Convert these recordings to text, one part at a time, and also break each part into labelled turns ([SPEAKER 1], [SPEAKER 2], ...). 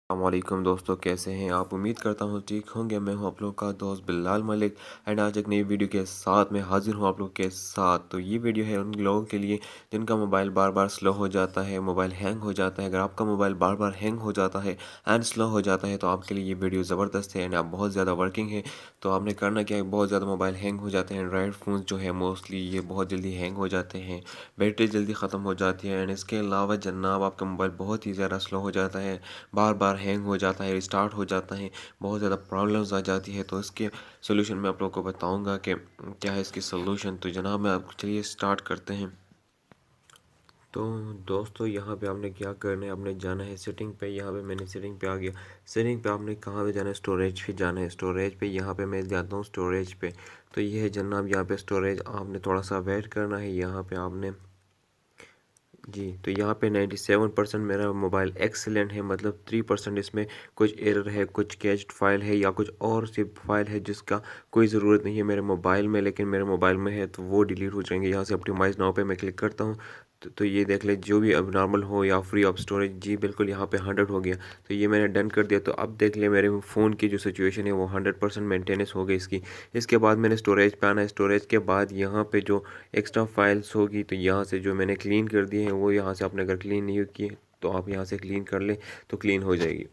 [SPEAKER 1] अस्सलामुअलैकुम दोस्तों, कैसे हैं आप? उम्मीद करता हूँ ठीक होंगे। मैं हूँ आप लोग का दोस्त बिलाल मलिक एंड आज एक नई वीडियो के साथ मैं हाजिर हूँ आप लोग के साथ। तो ये वीडियो है उन लोगों के लिए जिनका मोबाइल बार बार स्लो हो जाता है, मोबाइल हैंग हो जाता है। अगर आपका मोबाइल बार बार हैंग हो जाता है एंड स्लो हो जाता है तो आपके लिए ये वीडियो ज़बरदस्त है एंड आप बहुत ज़्यादा वर्किंग है तो आपने करना क्या है, बहुत ज़्यादा मोबाइल हैंग हो जाते हैं। एंड्रॉयड फ़ोन जो है मोस्टली ये बहुत जल्दी हैंग हो जाते हैं, बैटरी जल्दी ख़त्म हो जाती है एंड इसके अलावा जनाब आपका मोबाइल बहुत ही ज़्यादा स्लो हो जाता है, बार बार हैंग हो जाता है, रिस्टार्ट हो जाता है, बहुत ज़्यादा प्रॉब्लम्स आ जाती है। तो इसके सोल्यूशन मैं आप लोगों को बताऊंगा कि क्या है इसकी सोल्यूशन। तो जनाब मैं आप चलिए स्टार्ट करते हैं। तो दोस्तों यहाँ पे आपने क्या करना है, आपने जाना है सेटिंग पे। यहाँ पे मैंने सेटिंग पे आ गया। सेटिंग पे आपने कहाँ पे जाना है, स्टोरेज पे जाना है। स्टोरेज पे यहाँ पे मैं जाता हूँ स्टोरेज पे। तो ये है जनाब यहाँ पे स्टोरेज, आपने थोड़ा सा वेट करना है। यहाँ पे आपने जी, तो यहाँ पे 97% मेरा मोबाइल एक्सीलेंट है, मतलब 3% इसमें कुछ एरर है, कुछ कैच्ड फाइल है या कुछ और सी फाइल है जिसका कोई ज़रूरत नहीं है मेरे मोबाइल में, लेकिन मेरे मोबाइल में है तो वो डिलीट हो जाएंगे। यहाँ से ऑप्टिमाइज़ नाउ पे मैं क्लिक करता हूँ तो ये देख ले जो भी अब नॉर्मल हो या फ्री ऑफ स्टोरेज, जी बिल्कुल यहाँ पे 100 हो गया। तो ये मैंने डन कर दिया। तो अब देख ले मेरे फ़ोन की जो सिचुएशन है वो 100% मेंटेनेंस हो गई इसकी। इसके बाद मैंने स्टोरेज पे आना है। स्टोरेज के बाद यहाँ पे जो एक्स्ट्रा फाइल्स होगी तो यहाँ से जो मैंने क्लीन कर दिए हैं वो यहाँ से आपने अगर क्लीन नहीं किए तो आप यहाँ से क्लीन कर लें तो क्लीन हो जाएगी।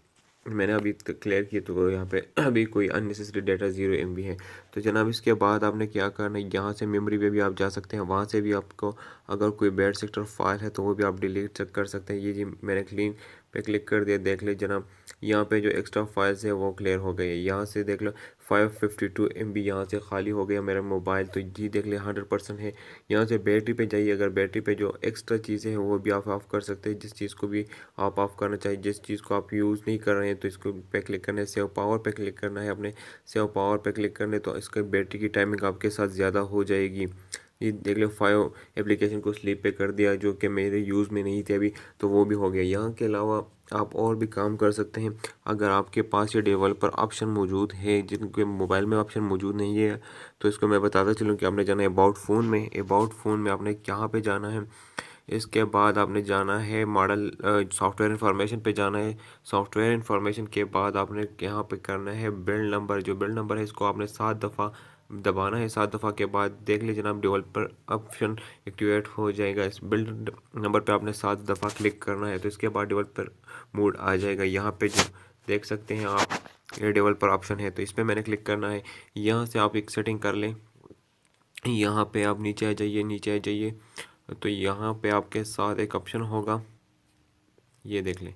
[SPEAKER 1] मैंने अभी क्लियर किया तो वो यहाँ पे अभी कोई अननेसेसरी डाटा 0 MB है। तो जनाब इसके बाद आपने क्या करना है, यहाँ से मेमोरी पे भी आप जा सकते हैं, वहाँ से भी आपको अगर कोई बैड सेक्टर फाइल है तो वो भी आप डिलीट चेक कर सकते हैं। ये जी मैंने क्लीन पे क्लिक कर दिया। देख ले जनाब यहाँ पे जो एक्स्ट्रा फाइल्स है वो क्लियर हो गई है। यहाँ से देख लो 552 MB यहाँ से खाली हो गया मेरा मोबाइल। तो जी देख ले 100% है। यहाँ से बैटरी पे जाइए, अगर बैटरी पे जो एक्स्ट्रा चीज़ें हैं वो भी आप ऑफ़ कर सकते हैं, जिस चीज़ को भी आप ऑफ़ करना चाहिए, जिस चीज़ को आप यूज़ नहीं कर रहे हैं तो इसको पे क्लिक करना है। सेव पावर पे क्लिक करना है अपने, सेव पावर पे क्लिक करने तो इसका बैटरी की टाइमिंग आपके साथ ज़्यादा हो जाएगी। ये देख लो 5 एप्लीकेशन को स्लीप पे कर दिया जो कि मेरे यूज़ में नहीं थे अभी, तो वो भी हो गया। यहाँ के अलावा आप और भी काम कर सकते हैं अगर आपके पास ये डेवलपर ऑप्शन मौजूद है, जिनके मोबाइल में ऑप्शन मौजूद नहीं है तो इसको मैं बताता चलूँ कि आपने जाना है अबाउट फ़ोन में। अबाउट फ़ोन में आपने कहाँ पे जाना है, इसके बाद आपने जाना है मॉडल सॉफ्टवेयर इंफॉर्मेशन पे जाना है। सॉफ्टवेयर इंफॉर्मेशन के बाद आपने यहाँ पे करना है बिल्ड नंबर। जो बिल्ड नंबर है इसको आपने 7 दफ़ा दबाना है। 7 दफ़ा के बाद देख लीजिए जनाब डेवलपर ऑप्शन एक्टिवेट हो जाएगा। इस बिल्ड नंबर पे आपने 7 दफ़ा क्लिक करना है तो इसके बाद डेवलपर मोड आ जाएगा। यहाँ पे जो देख सकते हैं आप ये डेवलपर ऑप्शन है तो इस पर मैंने क्लिक करना है। यहाँ से आप एक सेटिंग कर लें। यहाँ पे आप नीचे आ जाइए, नीचे आ जाइए तो यहाँ पे आपके साथ एक ऑप्शन होगा, ये देख लें।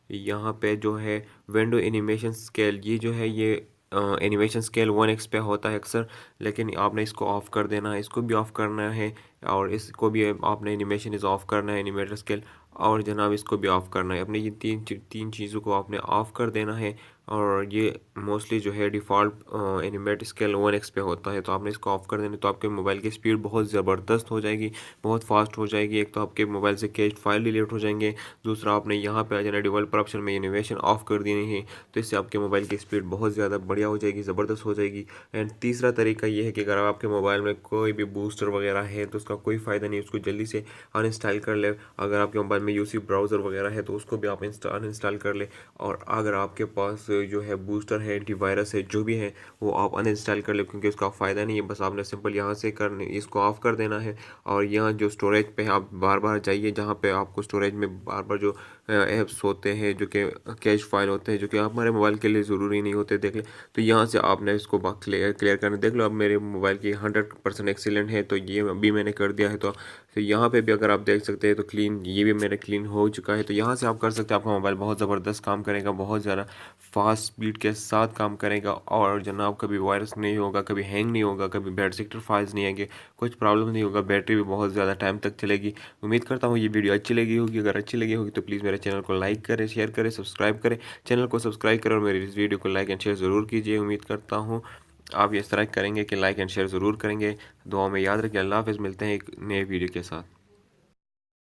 [SPEAKER 1] यहाँ पे जो है विंडो एनिमेशन स्केल, ये जो है ये एनिमेशन स्केल 1x पे होता है अक्सर, लेकिन आपने इसको ऑफ़ कर देना है, इसको भी ऑफ़ करना है और इसको भी आपने एनिमेशन इज़ ऑफ़ करना है, एनिमेटर स्केल, और जनाब इसको भी ऑफ़ करना है। अपने ये तीन चीज़ों को आपने ऑफ़ कर देना है। और ये मोस्टली जो है डिफ़ॉल्ट एनिमेट स्केल 1x पे होता है तो आपने इसको ऑफ़ कर देना तो आपके मोबाइल की स्पीड बहुत ज़बरदस्त हो जाएगी, बहुत फास्ट हो जाएगी। एक तो आपके मोबाइल से कैच्ड फाइल डिलीट हो जाएंगे, दूसरा आपने यहाँ पे आ जाना डेवलपर ऑप्शन में एनिमेशन ऑफ कर देनी है तो इससे आपके मोबाइल की स्पीड बहुत ज़्यादा बढ़िया हो जाएगी, ज़बरदस्त हो जाएगी। एंड तीसरा तरीका ये है कि अगर आपके मोबाइल में कोई भी बूस्टर वगैरह है तो उसका कोई फ़ायदा नहीं, उसको जल्दी से अनइंस्टॉल कर ले। अगर आपके मोबाइल में यूसी ब्राउज़र वगैरह है तो उसको भी आप अनइंस्टॉल कर ले। और अगर आपके पास जो है बूस्टर है, एंटीवायरस है, जो भी है वो आप अनइंस्टॉल कर ले, क्योंकि उसका फ़ायदा नहीं है। बस आपने सिंपल यहाँ से करने इसको ऑफ़ कर देना है और यहाँ जो स्टोरेज पे आप बार बार जाइए, जहाँ पे आपको स्टोरेज में बार बार जो ऐप्स होते हैं जो कि कैश फाइल होते हैं जो कि हमारे मोबाइल के लिए ज़रूरी नहीं होते, देख लें। तो यहाँ से आपने इसको क्लियर करना। देख लो अब मेरे मोबाइल की 100% एक्सीलेंट है तो ये अभी मैंने कर दिया है। तो यहाँ पे भी अगर आप देख सकते हैं तो क्लीन, ये भी मेरा क्लीन हो चुका है। तो यहाँ से आप कर सकते हैं, आपका मोबाइल बहुत ज़बरदस्त काम करेगा, बहुत ज़्यादा फास्ट स्पीड के साथ काम करेगा और जनाब कभी वायरस नहीं होगा, कभी हैंग नहीं होगा, कभी बैड सेक्टर फाइल्स नहीं आएंगे, कुछ प्रॉब्लम नहीं होगा, बैटरी भी बहुत ज़्यादा टाइम तक चलेगी। उम्मीद करता हूँ ये वीडियो अच्छी लगी होगी। अगर अच्छी लगी होगी तो प्लीज़ मेरे चैनल को लाइक करें, शेयर करें, सब्सक्राइब करें। चैनल को सब्सक्राइब करें और मेरी इस वीडियो को लाइक एंड शेयर ज़रूर कीजिए। उम्मीद करता हूँ आप इस तरह करेंगे कि लाइक एंड शेयर ज़रूर करेंगे। दुआ में याद रखिए। अल्लाह हाफ़िज़, मिलते हैं एक नए वीडियो के साथ।